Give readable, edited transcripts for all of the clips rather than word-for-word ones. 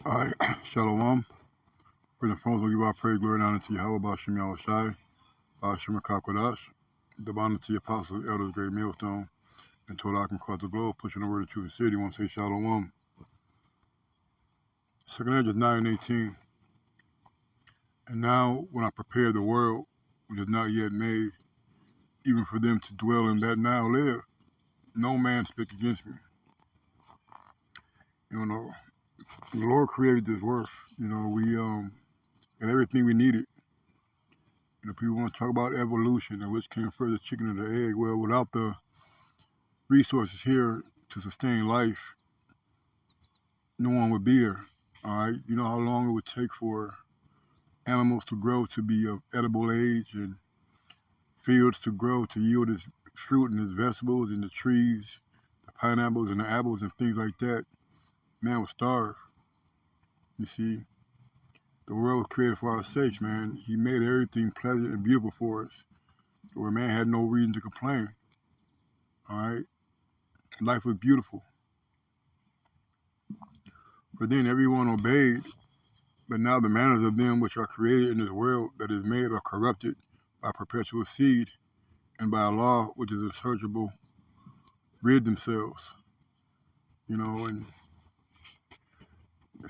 All right, Shalom. For the phones, we'll give our praise, glory, and honor to Yahweh, Bashim Yahushai, Bashim Kakwadash, the honor to the apostles, elders, great millstone, and to all can across the globe, pushing the word of truth and city. Want to say Shalom. Second Edges 9:18. And now, when I prepare the world, which is not yet made, even for them to dwell in that now live, no man speak against me. You know, the Lord created this world. We had everything we needed. People want to talk about evolution and which came first, the chicken or the egg. Well, without the resources here to sustain life, no one would be here. All right, you know how long it would take for animals to grow to be of edible age, and fields to grow to yield its fruit and its vegetables, and the trees, the pineapples and the apples and things like that. Man would starve. You see, the world was created for our sakes, man. He made everything pleasant and beautiful for us, where man had no reason to complain. All right, life was beautiful. But then everyone obeyed. But now the manners of them which are created in this world that is made are corrupted by perpetual seed, and by a law which is unsearchable, rid themselves. And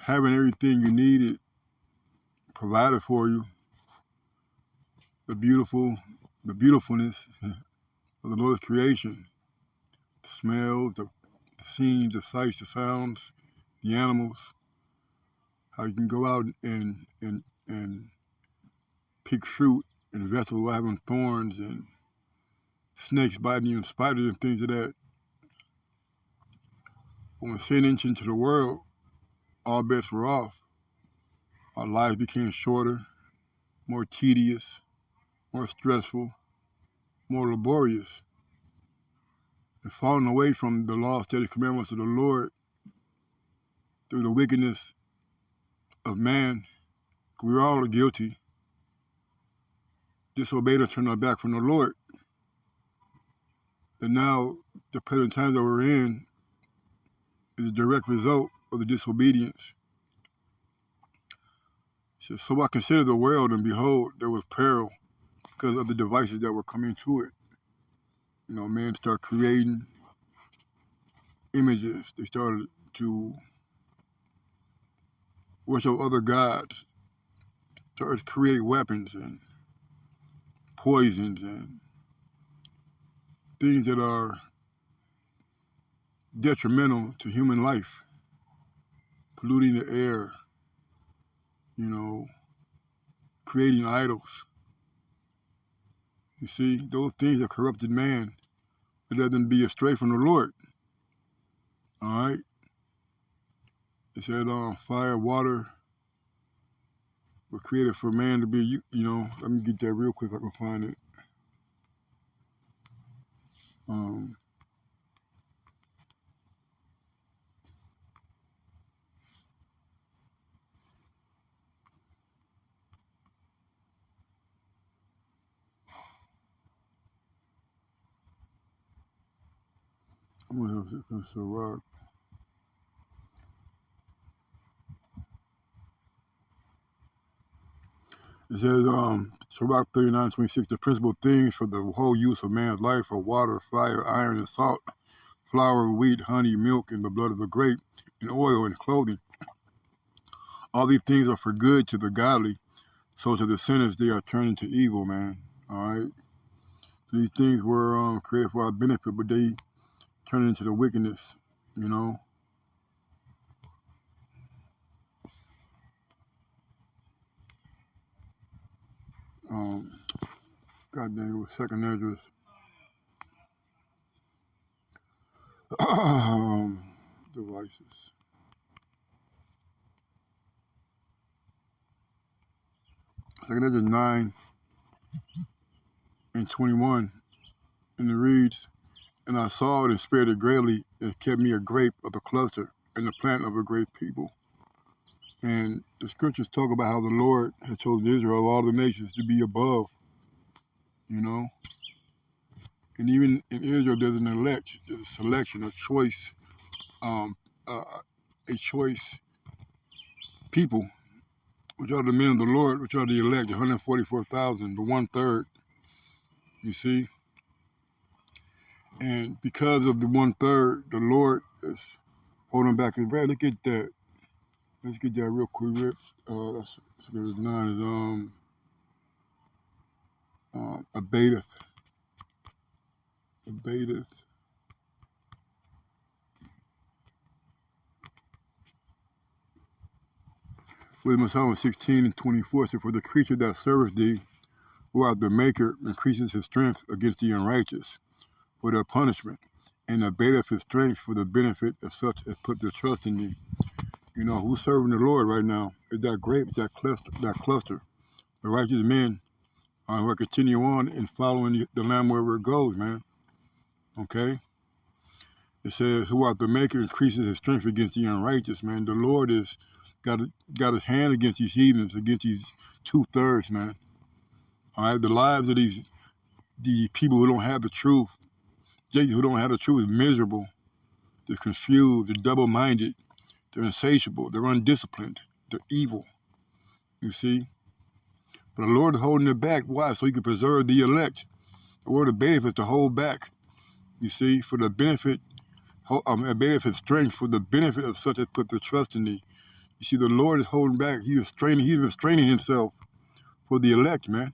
having everything you needed provided for you, the beautifulness of the Lord's creation, the smells, the scenes, the sights, the sounds, the animals, how you can go out and pick fruit and vegetables without having thorns and snakes biting you and spiders and things of that. When sin entered into the world, all bets were off. Our lives became shorter, more tedious, more stressful, more laborious. And falling away from the law, statutes, commandments of the Lord through the wickedness of man, we were all guilty, disobeyed us, turned our back from the Lord. And now, the present times that we're in is a direct result of the disobedience. So I considered the world, and behold, there was peril because of the devices that were coming to it. Man started creating images. They started to worship other gods, started to create weapons and poisons and things that are detrimental to human life, polluting the air, creating idols. You see, those things that corrupted man, it let them be astray from the Lord. All right? It said fire, water were created for man to be, let me get that real quick if I can find it. I'm going to have to rock. It says, Sirach 39:26, the principal things for the whole use of man's life are water, fire, iron, and salt, flour, wheat, honey, milk, and the blood of the grape, and oil, and clothing. All these things are for good to the godly, so to the sinners they are turned into evil, man. All right? So these things were created for our benefit, but they turn into the wickedness, God dang, it was second Esdras. Devices. Second Esdras 9:21, and it reads, and I saw it and spared it greatly, and kept me a grape of the cluster, and the plant of a great people. And the scriptures talk about how the Lord has chosen Israel of all the nations to be above, And even in Israel, there's there's a selection, a choice people, which are the men of the Lord, which are the elect, 144,000, the 1/3, you see. And because of the 1/3, the Lord is holding back his wrath. Look at that. Let's get that real quick. That's verse 9 is abateth. Wisdom Psalm 16:24 says, for the creature that serveth thee, who art the maker, increases his strength against the unrighteous for their punishment, and abateth his strength for the benefit of such as put their trust in thee. You know, who's serving the Lord right now? Is that grape, that cluster. The righteous men who will continue on in following the Lamb wherever it goes, man. Okay? It says, who art the maker increases his strength against the unrighteous, man. The Lord is got his hand against these heathens, against these 2/3, man. All right, the lives of the people who don't have the truth, who don't have the truth, is miserable. They're confused. They're double-minded. They're insatiable. They're undisciplined. They're evil. You see? But the Lord is holding it back. Why? So he can preserve the elect. The word abateth is to hold back. You see? For the benefit, abateth his strength for the benefit of such as put their trust in thee. You see, the Lord is holding back. He's restraining himself for the elect, man.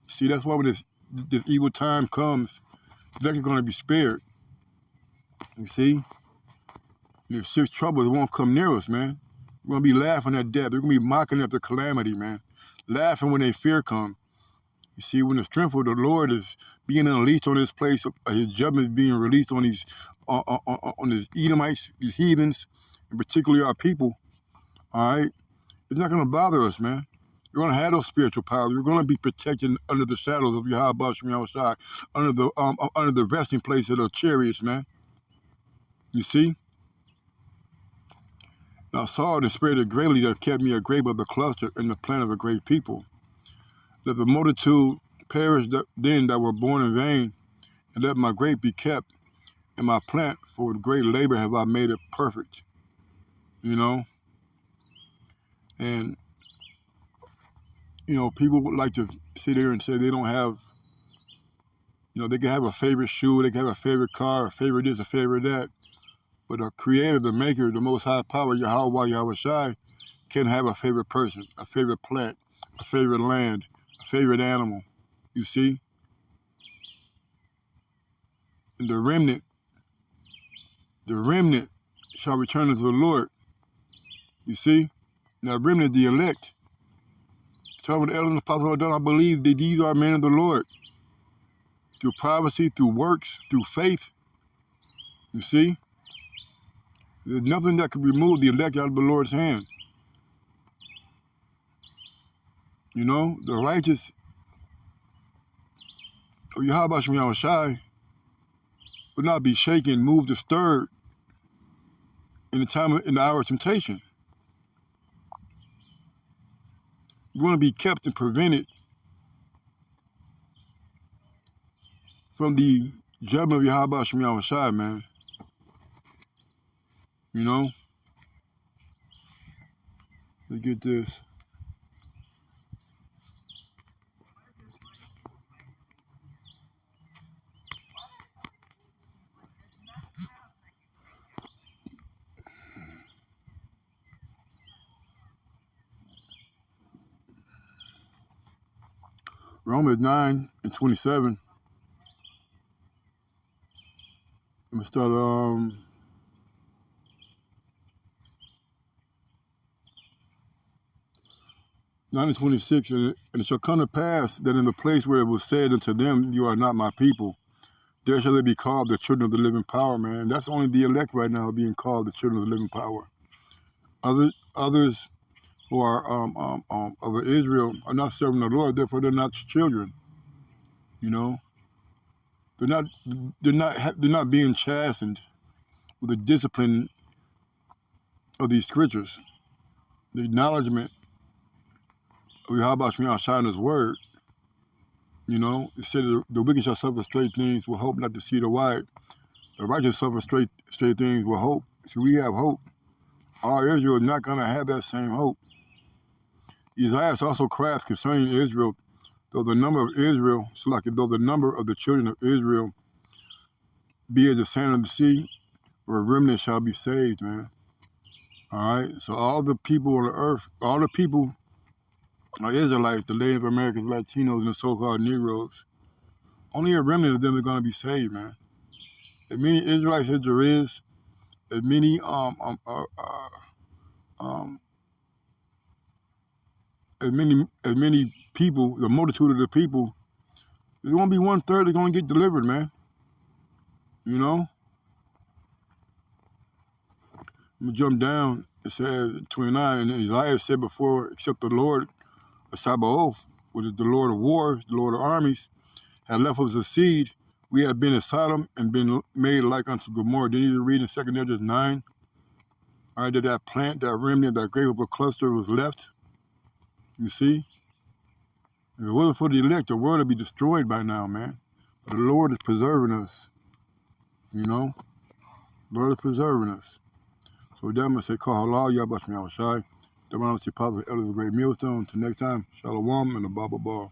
See, that's why when this evil time comes, the elect are going to be spared. You see? And if six troubles, it won't come near us, man. We're going to be laughing at death. They're going to be mocking at the calamity, man. Laughing when they fear come. You see, when the strength of the Lord is being unleashed on this place, his judgment is being released on these Edomites, these heathens, and particularly our people, all right? It's not going to bother us, man. You're going to have those spiritual powers. You're going to be protected under the shadows of Yahweh Shem Yahushai, under the resting place of the chariots, man. You see? Now Saul dispirited greatly that kept me a grape of the cluster and the plant of a great people. Let the multitude perish then that were born in vain, and let my grape be kept, and my plant, for with great labor have I made it perfect. You know? And, you know, people would like to sit here and say they don't have, you know, they can have a favorite shoe, they can have a favorite car, a favorite this, a favorite that. But the creator, the maker, the most high power, Yahweh Yahushai, can have a favorite person, a favorite plant, a favorite land, a favorite animal. You see? And the remnant shall return unto the Lord. You see? Now, remnant, the elect. Tell the elders and apostles, I believe that these are men of the Lord. Through prophecy, through works, through faith. You see? There's nothing that can remove the elect out of the Lord's hand. You know, the righteous of Yahweh Shem Yahushai would not be shaken, moved, disturbed in the hour of temptation. You want to be kept and prevented from the judgment of Yahweh Shem Yahushai, man. You know? Let's get this. Romans 9:27. Let me start 9:26, and it shall come to pass that in the place where it was said unto them, you are not my people, there shall they be called the children of the living power, man. That's only the elect right now being called the children of the living power. Others who are of Israel are not serving the Lord, therefore they're not children. You know, they're not being chastened with the discipline of these scriptures, the acknowledgement of Yahweh Shem Yahushai and His word. You know, it said the wicked shall suffer straight things with hope not to see the white. The righteous suffer straight things with hope. See, we have hope. All Israel is not going to have that same hope. Isaiah also cries concerning Israel, though the number of Israel, so like though the number of the children of Israel be as the sand of the sea, where a remnant shall be saved, man. All right, so all the people on the earth, all the people are Israelites, the Native Americans, Latinos, and the so-called Negroes. Only a remnant of them are going to be saved, man. As many Israelites as there is, as many as many people, the multitude of the people, there's going to be 1/3 that's going to get delivered, man. You know? I'm going to jump down. It says 29, and Isaiah said before, except the Lord of Sabaoth, which is the Lord of wars, the Lord of armies, had left us a seed, we have been as Sodom and been made like unto Gomorrah. Then you read in 2 Ezra 9, all right, that plant, that remnant, that grape of a cluster was left. You see? If it wasn't for the elect, the world would be destroyed by now, man. But the Lord is preserving us. You know? The Lord is preserving us. So with that, I'm going to say, call halal, Yahweh Shai. The Round of the Apostle, Elders of the Great Millstone. Until next time, Shalom and the Baba Bar.